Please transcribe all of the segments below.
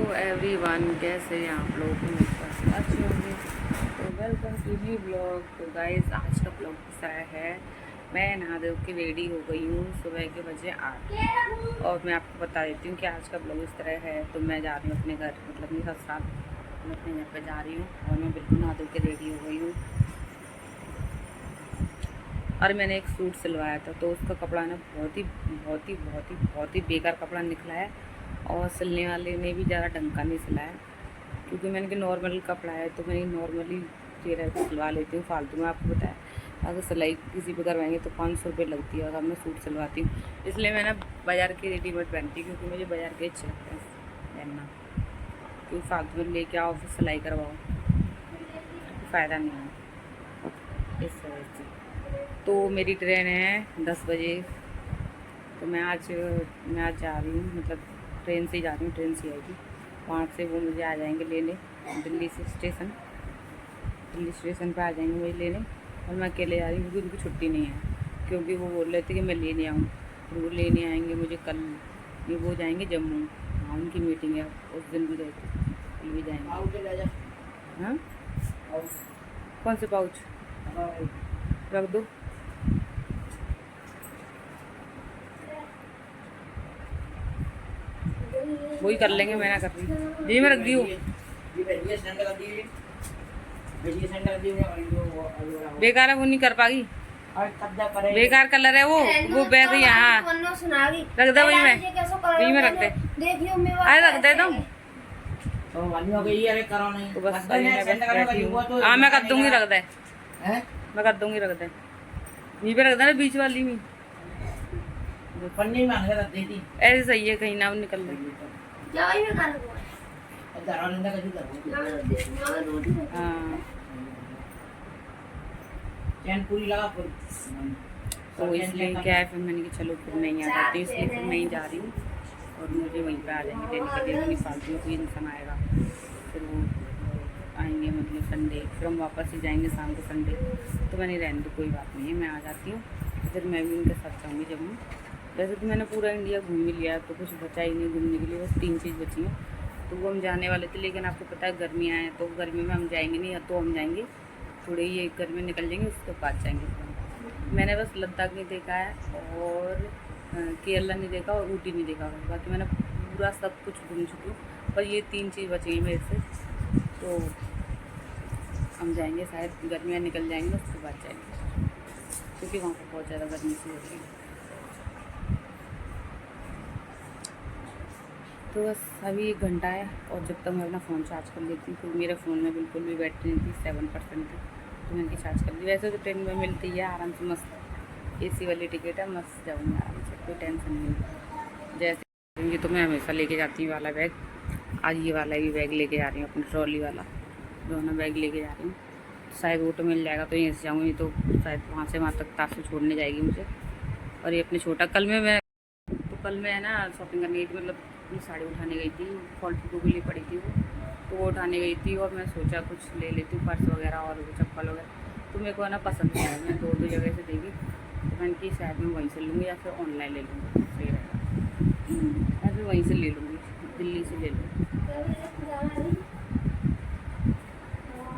Everyone, कैसे हैं आप लोग? मेरे पास अच्छे होंगे। तो वेलकम टू न्यू ब्लॉग। तो गाइस, आज का ब्लॉग किस है, मैं नहा धो के रेडी हो गई हूँ। सुबह के बजे 8 और मैं आपको बता देती हूँ कि आज का ब्लॉग इस तरह है। तो मैं जा रही हूँ अपने घर, मतलब अपने ससुराल, मैं अपने घर पर जा रही हूँ और मैं बिल्कुल नहा धो के रेडी हो गई हूँ। और मैंने एक सूट सिलवाया था, तो उसका कपड़ा ना बहुत ही बेकार कपड़ा निकला है। और सिलने वाले ने भी ज़्यादा ढंग का नहीं सिलाया, क्योंकि मैंने कि नॉर्मल कपड़ा है तो मैं नॉर्मली चेहरा पे सिलवा लेती हूँ। फालतू में आपको बताया, अगर सिलाई किसी पे करवाएंगे तो 500 रुपये लगती है, और अब मैं सूट सिलवाती हूँ। इसलिए मैं ना बाज़ार की रेडीमेड पहनती हूँ, क्योंकि मुझे बाज़ार के अच्छे लगते हैं पहनना। क्योंकि फालतू में लेके आओ फिर सिलाई करवाओ, फ़ायदा नहीं है इस वजह से। तो मेरी ट्रेन है 10 बजे, तो मैं आज जा रही हूँ, मतलब ट्रेन से ही जा रही हूँ। ट्रेन से आएगी, वहाँ से वो मुझे आ जाएंगे लेने, दिल्ली स्टेशन पे आ जाएंगे मुझे लेने। और मैं अकेले जा रही हूँ, क्योंकि उनकी छुट्टी नहीं है, क्योंकि वो बोल रहे थे कि मैं लेने आऊँ। फिर वो लेने आएंगे मुझे कल, ये वो जाएंगे जम्मू। हाँ, उनकी मीटिंग है, उस दिन भी गए थे, कल भी जाएंगे। हाँ, कौन से पाउच रख दो? वही कर लेंगे, मैं ना कर रही जी, मैं रख दी हूँ। बेकार है, वो नहीं कर पागी, बेकार कलर है वो बैग यहाँ रख दे, वही में रख दे। अरे रख दे तुम, तो बस अभी मैं बैठी हूँ। हाँ, मैं कर दूंगी, रख दे, मैं कर दूंगी, रख दे, यहीं पे रख दे ना, बीच वाली में पन्नी में रख देती, ऐसे सही है, कहीं ना निकल जाए। पूरी लगा, तो इसलिए क्या है, फिर मैंने कि चलो फिर नहीं आ जाती, इसलिए फिर नहीं जा रही हूँ। और मुझे वहीं पे आ जाएंगे लेने के लिए, नहीं फालतू कोई इंसान आएगा। फिर वो आएंगे, मतलब संडे, फिर हम वापस ही जाएंगे शाम को संडे। तो मैंने रहने दो, कोई बात नहीं है, मैं आ जाती हूँ, फिर मैं भी उनके साथ जाऊँगी जम्मू। वैसे तो मैंने पूरा इंडिया घूम ही लिया, तो कुछ बचा ही नहीं घूमने के लिए, बस 3 चीज़ बची हैं। तो वो हम जाने वाले थे, लेकिन आपको पता है गर्मियाँ हैं, तो गर्मी में हम जाएंगे नहीं, या तो हम जाएंगे थोड़े ये गर्मी निकल जाएंगे, उसके बाद जाएंगे। मैंने बस लद्दाख नहीं देखा है, और केरला नहीं देखा, और ऊटी नहीं देखा। बाकी मैंने पूरा सब कुछ घूम चुकी हूँ, पर ये 3 चीज़ बची हैं मेरे से। तो हम जाएंगे, शायद गर्मियाँ निकल जाएंगे, उसके बाद जाएंगे, क्योंकि वहाँ पर बहुत ज़्यादा गर्मी सी होती है। तो बस अभी 1 घंटा है, और जब तक मैं अपना फ़ोन चार्ज कर लेती हूँ, क्योंकि मेरे फ़ोन में बिल्कुल भी बैटरी नहीं थी, 7% थी, तो मैंने चार्ज कर दी। वैसे तो ट्रेन में मिलती है आराम से, मस्त AC वाली टिकट है, मस्त जाऊँगी आराम से, कोई टेंशन नहीं। जैसे तो मैं हमेशा लेके जाती हूँ वाला बैग, आज ये वाला भी बैग लेके जा रही हूँ, अपनी ट्रॉली वाला दोनों बैग लेके जा रही हूँ। शायद ऑटो मिल जाएगा तो यहीं से जाऊँगी, तो शायद वहाँ से वहाँ तक तासु छोड़ने जाएगी मुझे। और ये अपने छोटा, कल मैं है ना शॉपिंग करने गई थी, मतलब अपनी साड़ी उठाने गई थी, फॉल पिको के लिए पड़ी थी वो, तो वो उठाने गई थी। और मैं सोचा कुछ ले लेती हूँ, पर्स वगैरह और चप्पल वगैरह, तो मेरे को है ना पसंद नहीं आया। मैं 2 जगह से देखी, तो मैंने कि शायद मैं वहीं से लूँगी, या फिर ऑनलाइन ले लूँगी, सही रहेगा। मैं फिर वहीं से ले लूँगी, दिल्ली से ले लूँगी।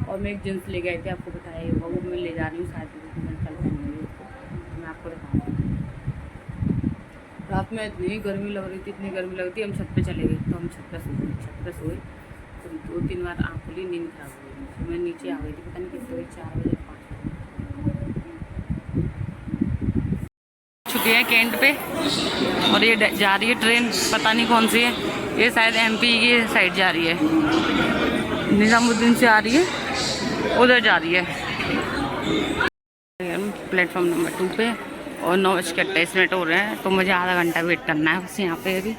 और मैं एक जींस ले गई थी, आपको बताया होगा, वो मैं ले जा रही हूँ, शायद मैं कल पहनूँगी उसको, तो मैं आपको दिखाऊँगी। रात में इतनी गर्मी लग रही थी, इतनी गर्मी लग रही थी, हम छत पे चले गए, तो हम छत पे सोए, तो 2-3 बार आँख खुली, नींद खराब हो गई, तो मैं नीचे आ गई थी, पता नहीं कितने बजे, 4 बजे 5 बजे। चुके हैं कैंट पे, और ये जा रही है ट्रेन, पता नहीं कौन सी है, ये शायद MP की साइड जा रही है, निज़ामुद्दीन से आ रही है, उधर जा रही है। प्लेटफॉर्म नंबर 2 पे, और 9:28 हो रहे हैं, तो मुझे आधा घंटा वेट करना है बस यहाँ पे अभी।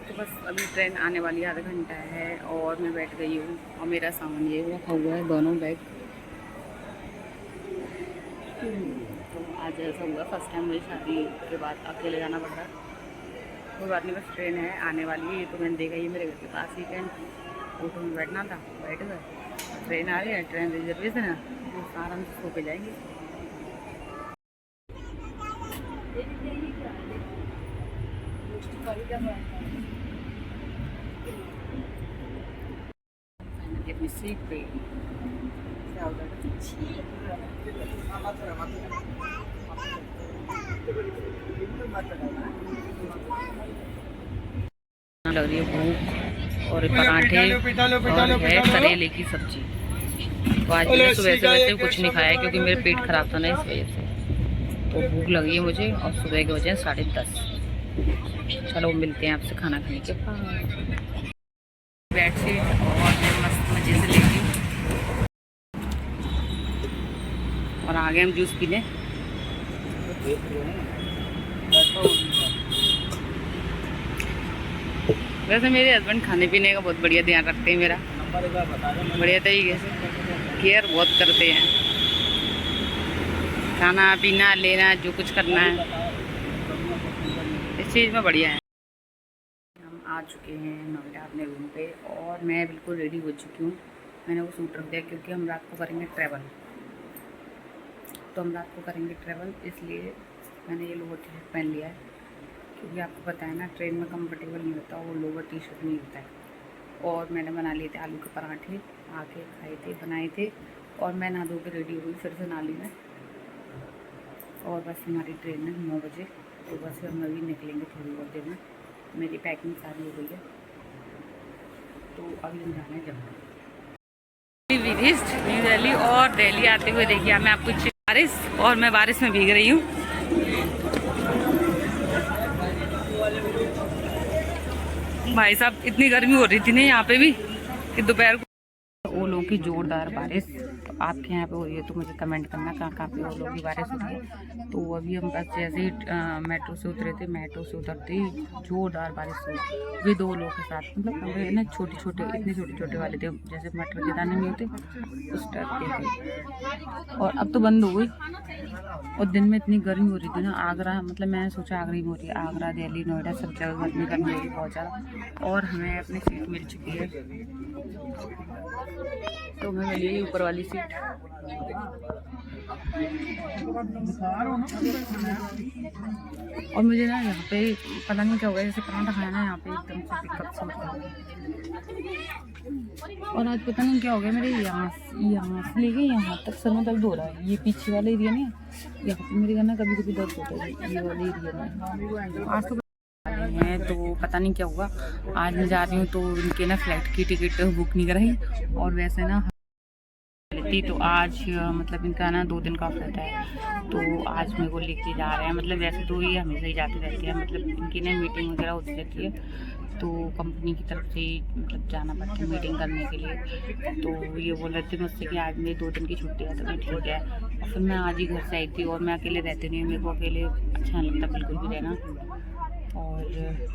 तो बस अभी ट्रेन आने वाली आधा घंटा है, और मैं बैठ गई हूँ, और मेरा सामान ये रखा हुआ है, दोनों बैग। तो आज ऐसा हुआ, फर्स्ट टाइम मुझे शादी के बाद अकेले जाना पड़ रहा है। कोई बात नहीं, बस ट्रेन है आने वाली है, तो मैंने देखा ये मेरे घर के पास ही कैंट, ऑटो में बैठना था, बैठ गए। ट्रेन आ रही है, ट्रेन रिजर्वेशन है, तो आराम से सो के जाएंगे। अपनी सीट पे लग रही है भूख और पराठे और है करेले की सब्जी। तो आज मैंने सुबह से वैसे कुछ नहीं खाया क्योंकि मेरा पेट खराब था ना, इस वजह से। तो भूख लगी है मुझे और सुबह के बजे 10:30। चलो मिलते हैं आपसे खाना खाने के बाद। बेड शीट और मैं मस्त मजे से लेती हूँ और आगे हम जूस पीने। वैसे मेरे हस्बैंड खाने पीने का बहुत बढ़िया ध्यान रखते हैं, मेरा बढ़िया तरीके से केयर बहुत करते हैं। खाना पीना लेना जो कुछ करना है इस चीज़ में बढ़िया है। हम आ चुके हैं नोएडा अपने रूम पे और मैं बिल्कुल रेडी हो चुकी हूँ। मैंने वो सूट रख दिया क्योंकि हम रात को करेंगे ट्रैवल। तो हम रात को करेंगे ट्रैवल, इसलिए मैंने ये लोअर टी शर्ट पहन लिया है क्योंकि आपको पता है ना ट्रेन में कंफर्टेबल नहीं होता, वो लोअर टी शर्ट नहीं होता है। और मैंने बना लिए थे आलू के पराठे, आके खाए थे, बनाए थे और मैं नहा धो के रेडी हो गई, फिर से नहा ली मैं। और बस हमारी ट्रेन है 9 बजे, तो बस हम अभी निकलेंगे थोड़ी बहुत देर में। मेरी पैकिंग सारी हो गई है, तो अभी हम जाने जम्मू। न्यू दिल्ली और दिल्ली आते हुए देखिए मैं आपको बारिश, और मैं बारिश में भीग रही हूँ। भाई साहब इतनी गर्मी हो रही थी ना यहाँ पे भी कि दोपहर को ओलों की जोरदार बारिश। तो आपके यहाँ पे हो रही है तो मुझे कमेंट करना कहाँ कहाँ पे ओलों की बारिश हो रही है। तो अभी हम बस जैसे ही मेट्रो से उतरे थे, मेट्रो से उतरते ही जोरदार बारिश हुई। वे 2 लोगों के साथ, मतलब हमें ना छोटे छोटे इतने छोटे छोटे वाले थे, जैसे मटर के दाने नहीं होते उस टाइप के थे। और अब तो बंद हो गई। और दिन में इतनी गर्मी हो रही थी ना, आगरा, मतलब मैंने सोचा आगरा ही हो रही है, आगरा दिल्ली नोएडा सब जगह गर्मी हो रही बहुत ज़्यादा। और हमें अपनी सीट मिल चुकी है, तो हमें मिली है ऊपर वाली सीट। और मुझे ना यहाँ पे पता नहीं क्या हो गया, जैसे पराठा खाया ना यहाँ पे एकदम से दिक्कत से और आज पता नहीं क्या हो गया, मेरे यहाँ से लेके यहाँ तक सर में दर्द हो रहा है। ये पीछे वाला एरिया नहीं, यहाँ पे मेरे घर ना कभी कभी दर्द होता है, ये वाले एरिया में। आज तो हैं तो पता नहीं क्या हुआ। आज मैं जा रही हूँ तो उनके ना फ्लाइट की टिकट बुक नहीं कराई, और वैसे ना थी तो आज मतलब इनका ना 2 दिन का ऑफ रहता है, तो आज मेरे को लेके जा रहे हैं। मतलब वैसे तो ये हमेशा ही जाते रहते हैं, मतलब इनकी ना मीटिंग वगैरह होती रहती है, तो कंपनी की तरफ से मतलब जाना पड़ता है मीटिंग करने के लिए। तो ये बोल रहे थे मुझसे कि आज मेरी 2 दिन की छुट्टी है, तो मैं ठीक है। और फिर मैं आज ही घर से आई थी, और मैं अकेले रहती नहीं, मेरे को अकेले अच्छा नहीं लगता बिल्कुल भी रहना। और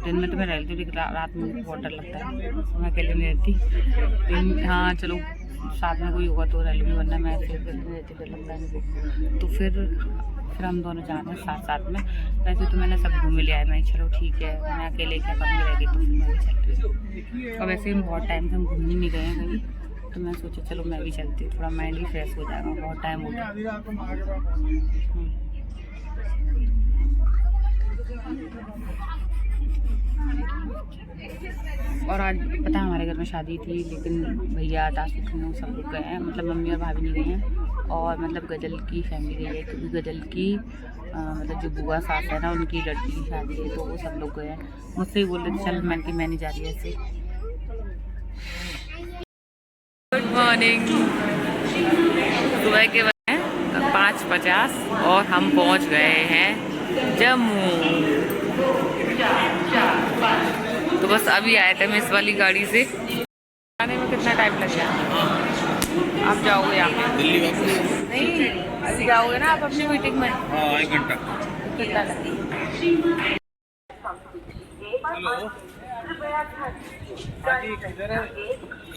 दिन में तो मैं रहती हूँ लेकिन रात में बहुत डर लगता है, मैं अकेले नहीं रहती। दिन हाँ चलो साथ में कोई होगा तो रह लूँगी, वरना मैं ऐसे रहती, डर लगता है मेरे को। तो फिर हम दोनों जा रहे हैं साथ में। वैसे तो मैंने सब घूम लिया है, मैं चलो ठीक है, मैं अकेले क्या करूँगी रह गई, तो फिर मैं भी चलती हूँ। और वैसे हम बहुत टाइम से हम घूमने नहीं गए हैं कहीं, तो मैं सोचा चलो मैं भी चलती हूँ, थोड़ा माइंड भी फ्रेश हो जाएगा, बहुत टाइम हो गया। और आज पता है हमारे घर में शादी थी, लेकिन भैया तासु सब लोग गए हैं, मतलब मम्मी और भाभी नहीं गई हैं। और मतलब गजल की फैमिली गई है, क्योंकि गजल की मतलब जो बुआ सास है ना, उनकी लड़की की शादी है, तो वो सब लोग गए हैं। मुझसे ही बोल रहे थे चल, मैं नहीं जा रही ऐसे। गुड मॉर्निंग, सुबह के बजे 5:50 और हम पहुंच गए हैं जम्मू। तो बस अभी आए थे मैं इस वाली गाड़ी से। आने में कितना टाइम लग गया? आप जाओगे यहाँ पे दिल्ली वापस? नहीं, अभी जाओगे ना आप अपनी मीटिंग में? हाँ, 1 घंटा। कितना लगेगा?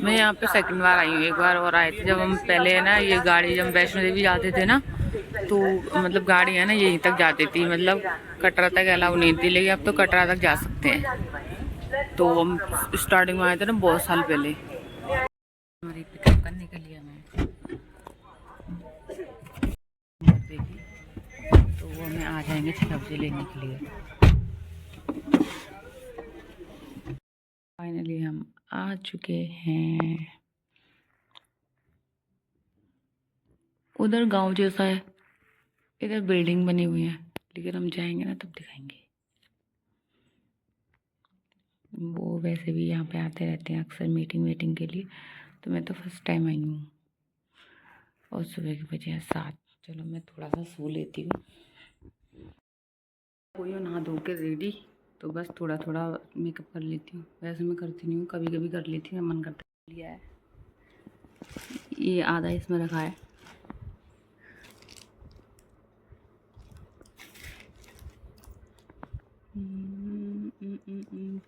मैं यहाँ पे सेकंड बार आई हूँ, एक बार और आए थे जब हम पहले है ना, ये गाड़ी जब वैष्णो देवी जाते थे ना, तो मतलब गाड़ी है ना यहीं तक जाती थी, मतलब कटरा तक अलाउ नहीं थी, लेकिन अब तो कटरा तक जा सकते हैं। तो हम स्टार्टिंग में आए थे ना बहुत साल पहले। हमारी पिकअप करने के लिए हमें तो वो हमें आ जाएंगे जाएंगे 6 बजे लेने के लिए। फाइनली हम आ चुके हैं। उधर गांव जैसा है, इधर बिल्डिंग बनी हुई है, लेकिन हम जाएंगे ना तब दिखाएंगे। वो वैसे भी यहाँ पे आते रहते हैं अक्सर मीटिंग के लिए, तो मैं तो फर्स्ट टाइम आई हूँ। और सुबह के बजे हैं 7। चलो मैं थोड़ा सा सो लेती हूँ। कोई नहा धो के रेडी, तो बस थोड़ा थोड़ा मेकअप कर लेती हूँ। वैसे मैं करती नहीं हूँ, कभी कभी कर लेती हूँ, मन करता लिया है। ये आधा इसमें रखा है।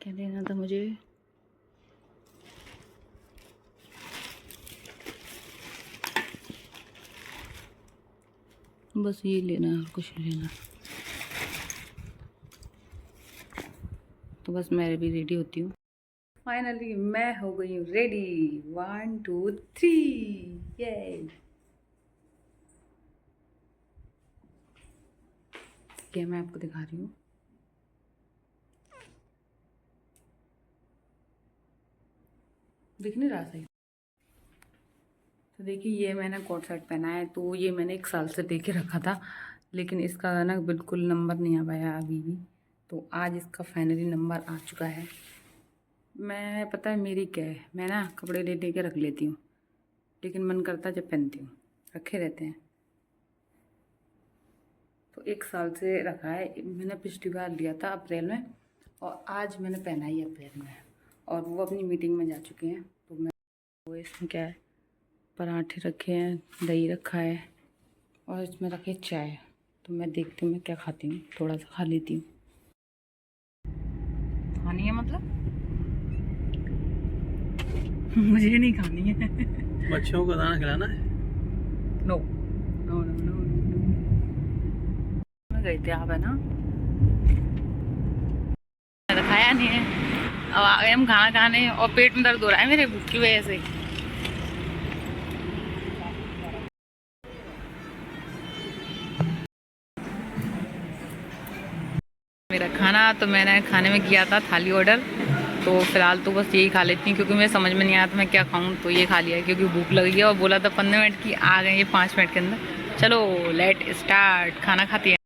क्या लेना था मुझे? बस ये लेना है और कुछ नहीं लेना। तो बस मैं भी रेडी होती हूँ। फाइनली मैं हो गई हूँ रेडी। 1 2 3 ये क्या मैं आपको दिखा रही हूँ। दिख नहीं रहा सही? तो देखिए, ये मैंने कोट सेट पहना है, तो ये मैंने 1 साल से देखे रखा था, लेकिन इसका ना बिल्कुल नंबर नहीं आ पाया अभी भी। तो आज इसका फाइनली नंबर आ चुका है। मैं पता है मेरी क्या है, मैं ना कपड़े ले के रख लेती हूँ, लेकिन मन करता है जब पहनती हूँ, रखे रहते हैं। तो 1 साल से रखा है। मैंने पिछली बार लिया था अप्रैल में, और आज मैंने पहना ही अप्रैल में। और वो अपनी मीटिंग में जा चुके हैं। तो मैं वो इसमें क्या है, पराठे रखे हैं, दही रखा है, और इसमें रखे चाय। तो मैं देखती हूँ मैं क्या खाती हूँ, थोड़ा सा खा लेती हूँ। खानी है मतलब मुझे नहीं खानी है। बच्चों को दाना खिलाना है? No no no no. गए थे आप, है ना? खाया नहीं है। अब आ गए हम खाना खाने, और पेट में दर्द हो रहा है मेरे भूख की वजह से। मेरा खाना तो मैंने खाने में किया था थाली ऑर्डर, तो फिलहाल तो बस यही खा लेती हूँ, क्योंकि मुझे समझ में नहीं आया था मैं क्या खाऊँ। तो ये खा लिया है क्योंकि भूख लगी है, और बोला था 15 मिनट की, आ गए ये 5 मिनट के अंदर। चलो लेट स्टार्ट, खाना खाते हैं।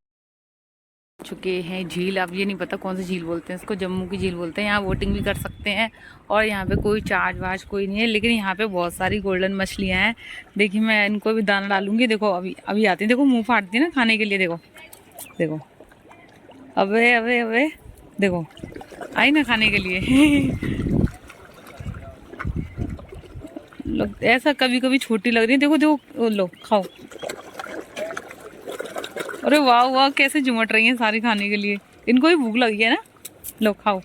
चुके हैं झील। अब ये नहीं पता कौन सी झील बोलते हैं इसको, जम्मू की झील बोलते हैं। यहाँ बोटिंग भी कर सकते हैं, और यहाँ पे कोई चार्ज वार्ज कोई नहीं है, लेकिन यहाँ पे बहुत सारी गोल्डन मछलियाँ हैं। देखिए मैं इनको भी दाना डालूंगी। देखो अभी अभी आती है, देखो मुँह फाड़ती है ना खाने के लिए। देखो देखो, अबे अबे अबे, देखो आई ना खाने के लिए। लोग ऐसा कभी कभी छोटी लग रही है। देखो देखो, लो खाओ। अरे वाह वाह, कैसे झुमट रही हैं सारी खाने के लिए। इनको भी भूख लगी है ना। लो खाओ।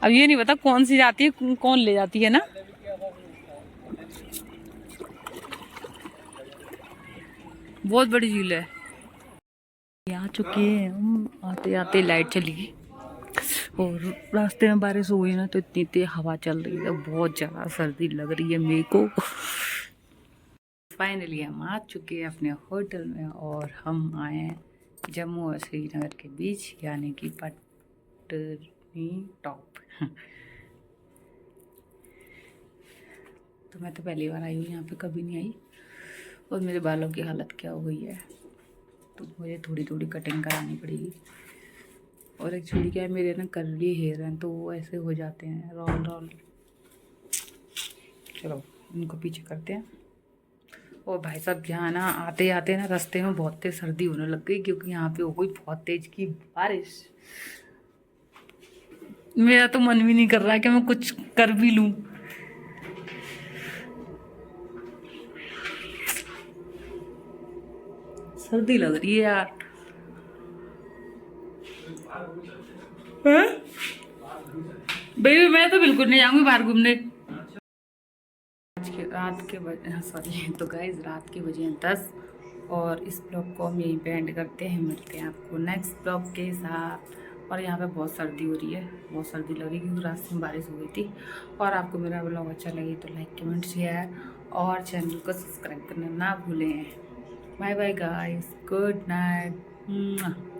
अब ये नहीं पता कौन सी जाती है, कौन ले जाती है ना। बहुत बड़ी झील है। आ चुके हैं हम। आते आते लाइट चली गई, और रास्ते में बारिश हो गई ना, तो इतनी तेज हवा चल रही है, बहुत ज़्यादा सर्दी लग रही है मेरे को। फाइनली हम आ चुके हैं अपने होटल में, और हम आए हैं जम्मू और श्रीनगर के बीच, यानी कि पटनी टॉप। तो मैं तो पहली बार आई हूँ यहाँ पे, कभी नहीं आई। और मेरे बालों की हालत क्या हो गई है, तो मुझे थोड़ी थोड़ी कटिंग करानी पड़ेगी। और एक्चुअली क्या है, मेरे ना कर्ली हेयर हैं, तो वो ऐसे हो जाते हैं रोल रोल। चलो इनको पीछे करते हैं। और भाई साहब यहाँ ना आते आते ना रास्ते में बहुत तेज सर्दी होने लग गई, क्योंकि यहाँ पे हो गई बहुत तेज की बारिश। मेरा तो मन भी नहीं कर रहा है कि मैं कुछ कर भी लूं। सर्दी लग रही है यार। बेबी मैं तो बिल्कुल नहीं जाऊंगी बाहर घूमने। रात के बजे, सॉरी, तो गाइस रात के बजे हैं 10, और इस ब्लॉग को हम यहीं पे एंड करते हैं। मिलते हैं आपको नेक्स्ट ब्लॉग के साथ। और यहाँ पे बहुत सर्दी हो रही है, बहुत सर्दी लग रही है, क्योंकि रात में बारिश हो गई थी। और आपको मेरा ब्लॉग अच्छा लगे तो लाइक कमेंट शेयर, और चैनल को सब्सक्राइब करना ना भूलें। Bye bye guys, good night.